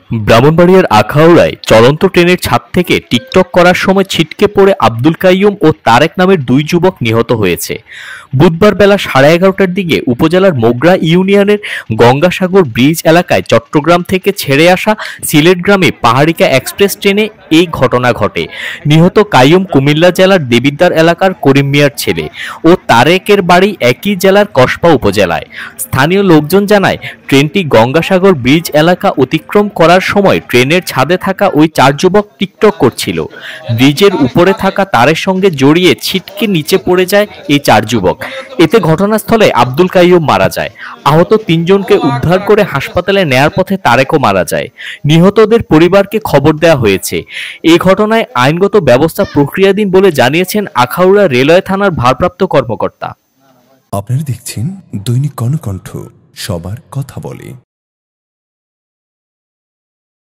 ব্রাহ্মণবাড়িয়ার আখাউড়ায় চলন্ত ট্রেনের ছাদ থেকে টিকটক করার সময় ছিটকে পড়ে আব্দুল কাইয়ুম ও তারেক নামের দুই যুবক নিহত হয়েছে। বুধবার বেলা 11:30টার দিকে উপজেলার মোগরা ইউনিয়নের গঙ্গাসাগর ব্রিজ এলাকায় চট্টগ্রাম থেকে ছেড়ে আসা সিলেট গ্রামে পাহাড়িকা এক্সপ্রেস ট্রেনে এই ঘটনা ঘটে। নিহত কাইয়ুম কুমিল্লা জেলার দেবিদ্বার এলাকার করিম মিয়ার ছেলে ও তারেকের বাড়ি একই জেলার কসবা উপজেলায়। স্থানীয় লোকজন জানায়, ট্রেনটি গঙ্গাসাগর ব্রিজ এলাকা অতিক্রম করার সময় ট্রেনের ছাদে থাকা ওই চার যুবক টিকটক করছিল। ব্রিজের উপরে থাকা তারের সঙ্গে জড়িয়ে ছিটকে নিচে পড়ে যায় এই চার যুবক। এতে ঘটনাস্থলে আব্দুল কাইয়ুম মারা যায়। আহত তিনজনকে উদ্ধার করে হাসপাতালে নেয়ার পথে তারেকও মারা যায়। নিহতদের পরিবারকে খবর দেওয়া হয়েছে। এই ঘটনায় আইনগত ব্যবস্থা প্রক্রিয়াধীন বলে জানিয়েছেন আখাউড়া রেলওয়ে থানার ভারপ্রাপ্ত কর্মকর্তা। আপনারা দেখছেন দৈনিক কর্ণকণ্ঠ, সবার কথা বলে।